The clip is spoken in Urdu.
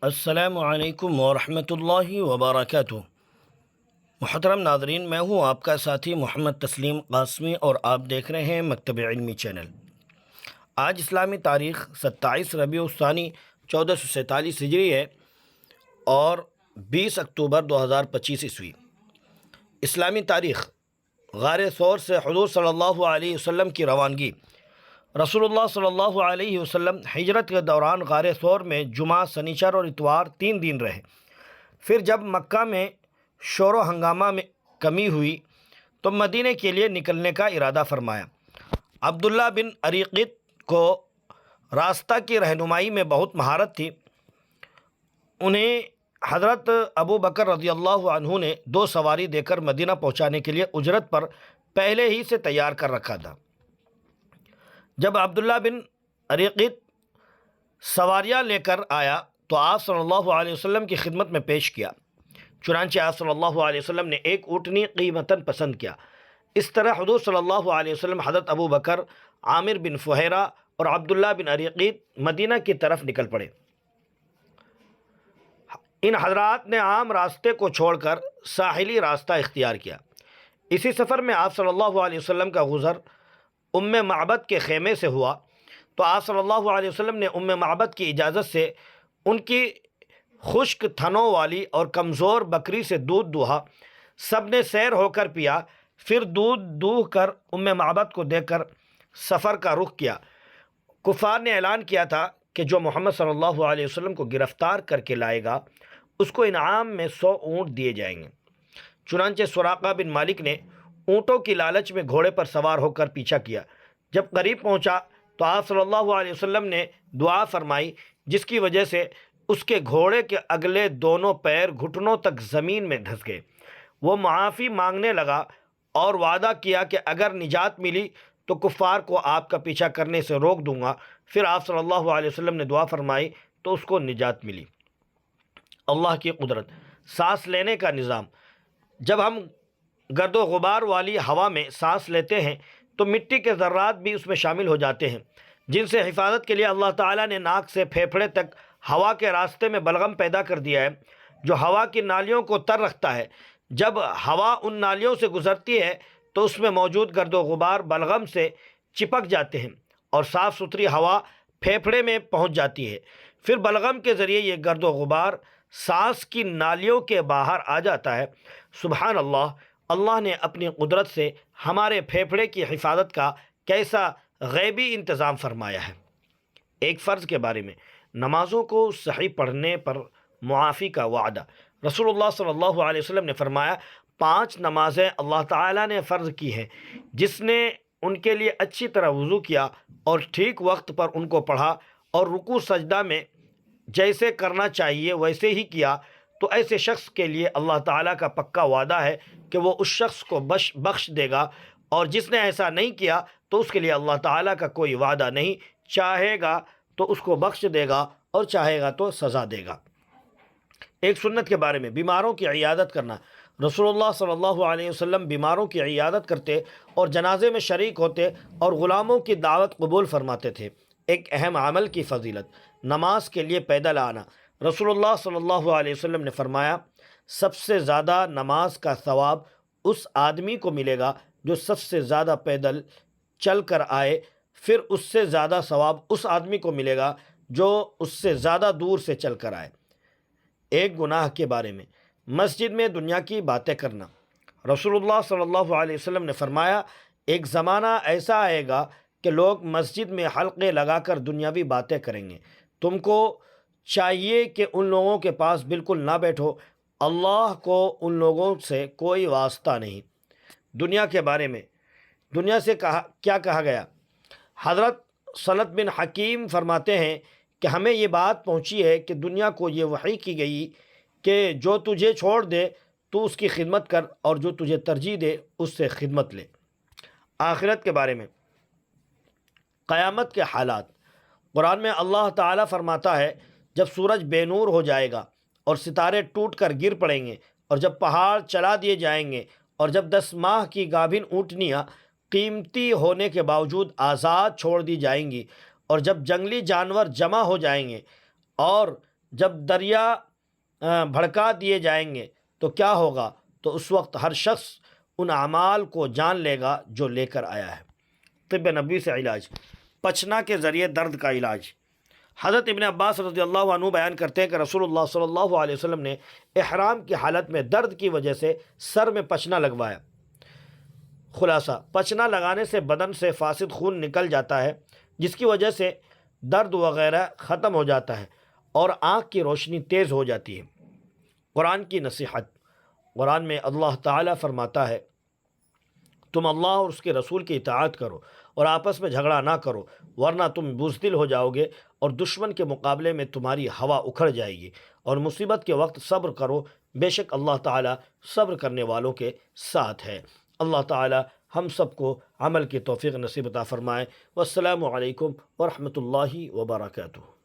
السلام علیکم ورحمۃ اللہ وبرکاتہ۔ محترم ناظرین، میں ہوں آپ کا ساتھی محمد تسلیم قاسمی اور آپ دیکھ رہے ہیں مکتب علمی چینل۔ آج اسلامی تاریخ 27 ربیع الثانی 1447 ہجری ہے اور 20 اکتوبر 2025 عیسوی۔ اسلامی تاریخ غار ثور سے حضور صلی اللہ علیہ وسلم کی روانگی۔ رسول اللہ صلی اللہ علیہ وسلم ہجرت کے دوران غار ثور میں جمعہ، سنیچر اور اتوار 3 دن رہے۔ پھر جب مکہ میں شور و ہنگامہ میں کمی ہوئی تو مدینے کے لیے نکلنے کا ارادہ فرمایا۔ عبداللہ بن اریقط کو راستہ کی رہنمائی میں بہت مہارت تھی۔ انہیں حضرت ابو بکر رضی اللہ عنہ نے 2 سواری دے کر مدینہ پہنچانے کے لیے اجرت پر پہلے ہی سے تیار کر رکھا تھا۔ جب عبداللہ بن اریقط سواریاں لے کر آیا تو آپ صلی اللہ علیہ وسلم کی خدمت میں پیش کیا۔ چنانچہ آپ صلی اللہ علیہ وسلم نے ایک اونٹنی قیمتاً پسند کیا۔ اس طرح حضور صلی اللہ علیہ وسلم، حضرت ابو بکر، عامر بن فہیرہ اور عبداللہ بن اریقط مدینہ کی طرف نکل پڑے۔ ان حضرات نے عام راستے کو چھوڑ کر ساحلی راستہ اختیار کیا۔ اسی سفر میں آپ صلی اللہ علیہ وسلم کا گزر ام معبد کے خیمے سے ہوا تو آپ صلی اللہ علیہ وسلم نے ام معبد کی اجازت سے ان کی خشک تھنوں والی اور کمزور بکری سے دودھ دوہا۔ سب نے سیر ہو کر پیا، پھر دودھ دوہ کر ام معبد کو دے کر سفر کا رخ کیا۔ کفار نے اعلان کیا تھا کہ جو محمد صلی اللہ علیہ وسلم کو گرفتار کر کے لائے گا اس کو انعام میں 100 اونٹ دیے جائیں گے۔ چنانچہ سراقہ بن مالک نے اونٹوں کی لالچ میں گھوڑے پر سوار ہو کر پیچھا کیا۔ جب قریب پہنچا تو آپ صلی اللہ علیہ وسلم نے دعا فرمائی، جس کی وجہ سے اس کے گھوڑے کے اگلے دونوں پیر گھٹنوں تک زمین میں دھس گئے۔ وہ معافی مانگنے لگا اور وعدہ کیا کہ اگر نجات ملی تو کفار کو آپ کا پیچھا کرنے سے روک دوں گا۔ پھر آپ صلی اللہ علیہ وسلم نے دعا فرمائی تو اس کو نجات ملی۔ اللہ کی قدرت، سانس لینے کا نظام۔ جب ہم گرد و غبار والی ہوا میں سانس لیتے ہیں تو مٹی کے ذرات بھی اس میں شامل ہو جاتے ہیں، جن سے حفاظت کے لیے اللہ تعالیٰ نے ناک سے پھیپھڑے تک ہوا کے راستے میں بلغم پیدا کر دیا ہے، جو ہوا کی نالیوں کو تر رکھتا ہے۔ جب ہوا ان نالیوں سے گزرتی ہے تو اس میں موجود گرد و غبار بلغم سے چپک جاتے ہیں اور صاف ستھری ہوا پھیپھڑے میں پہنچ جاتی ہے۔ پھر بلغم کے ذریعے یہ گرد و غبار سانس کی نالیوں کے باہر آ جاتا ہے۔ سبحان اللہ! اللہ نے اپنی قدرت سے ہمارے پھیپھڑے کی حفاظت کا کیسا غیبی انتظام فرمایا ہے۔ ایک فرض کے بارے میں، نمازوں کو صحیح پڑھنے پر معافی کا وعدہ۔ رسول اللہ صلی اللہ علیہ وسلم نے فرمایا، 5 نمازیں اللہ تعالیٰ نے فرض کی ہیں، جس نے ان کے لیے اچھی طرح وضو کیا اور ٹھیک وقت پر ان کو پڑھا اور رکوع سجدہ میں جیسے کرنا چاہیے ویسے ہی کیا، تو ایسے شخص کے لیے اللہ تعالیٰ کا پکا وعدہ ہے کہ وہ اس شخص کو بخش دے گا، اور جس نے ایسا نہیں کیا تو اس کے لیے اللہ تعالیٰ کا کوئی وعدہ نہیں، چاہے گا تو اس کو بخش دے گا اور چاہے گا تو سزا دے گا۔ ایک سنت کے بارے میں، بیماروں کی عیادت کرنا۔ رسول اللہ صلی اللہ علیہ وسلم بیماروں کی عیادت کرتے اور جنازے میں شریک ہوتے اور غلاموں کی دعوت قبول فرماتے تھے۔ ایک اہم عمل کی فضیلت، نماز کے لیے پیدل آنا۔ رسول اللہ صلی اللہ علیہ وسلم نے فرمایا، سب سے زیادہ نماز کا ثواب اس آدمی کو ملے گا جو سب سے زیادہ پیدل چل کر آئے، پھر اس سے زیادہ ثواب اس آدمی کو ملے گا جو اس سے زیادہ دور سے چل کر آئے۔ ایک گناہ کے بارے میں، مسجد میں دنیا کی باتیں کرنا۔ رسول اللہ صلی اللہ علیہ وسلم نے فرمایا، ایک زمانہ ایسا آئے گا کہ لوگ مسجد میں حلقے لگا کر دنیاوی باتیں کریں گے۔ تم کو چاہیے کہ ان لوگوں کے پاس بالکل نہ بیٹھو، اللہ کو ان لوگوں سے کوئی واسطہ نہیں۔ دنیا کے بارے میں، دنیا سے کیا کہا گیا؟ حضرت صلت بن حکیم فرماتے ہیں کہ ہمیں یہ بات پہنچی ہے کہ دنیا کو یہ وحی کی گئی کہ جو تجھے چھوڑ دے تو اس کی خدمت کر، اور جو تجھے ترجیح دے اس سے خدمت لے۔ آخرت کے بارے میں، قیامت کے حالات۔ قرآن میں اللہ تعالیٰ فرماتا ہے، جب سورج بے نور ہو جائے گا اور ستارے ٹوٹ کر گر پڑیں گے، اور جب پہاڑ چلا دیے جائیں گے، اور جب 10 ماہ کی گابھن اونٹنیاں قیمتی ہونے کے باوجود آزاد چھوڑ دی جائیں گی، اور جب جنگلی جانور جمع ہو جائیں گے اور جب دریا بھڑکا دیے جائیں گے تو کیا ہوگا؟ تو اس وقت ہر شخص ان اعمال کو جان لے گا جو لے کر آیا ہے۔ طب نبوی سے علاج، پچنا کے ذریعے درد کا علاج۔ حضرت ابن عباس رضی اللہ عنہ بیان کرتے ہیں کہ رسول اللہ صلی اللہ علیہ وسلم نے احرام کی حالت میں درد کی وجہ سے سر میں پچنا لگوایا۔ خلاصہ، پچنا لگانے سے بدن سے فاسد خون نکل جاتا ہے، جس کی وجہ سے درد وغیرہ ختم ہو جاتا ہے اور آنکھ کی روشنی تیز ہو جاتی ہے۔ قرآن کی نصیحت، قرآن میں اللہ تعالیٰ فرماتا ہے تم اللہ اور اس کے رسول کی اطاعت کرو اور آپس میں جھگڑا نہ کرو، ورنہ تم بزدل ہو جاؤ گے اور دشمن کے مقابلے میں تمہاری ہوا اکھڑ جائے گی، اور مصیبت کے وقت صبر کرو، بے شک اللہ تعالیٰ صبر کرنے والوں کے ساتھ ہے۔ اللہ تعالیٰ ہم سب کو عمل کی توفیق نصیب عطا فرمائے۔ والسلام علیکم ورحمۃ اللہ وبرکاتہ۔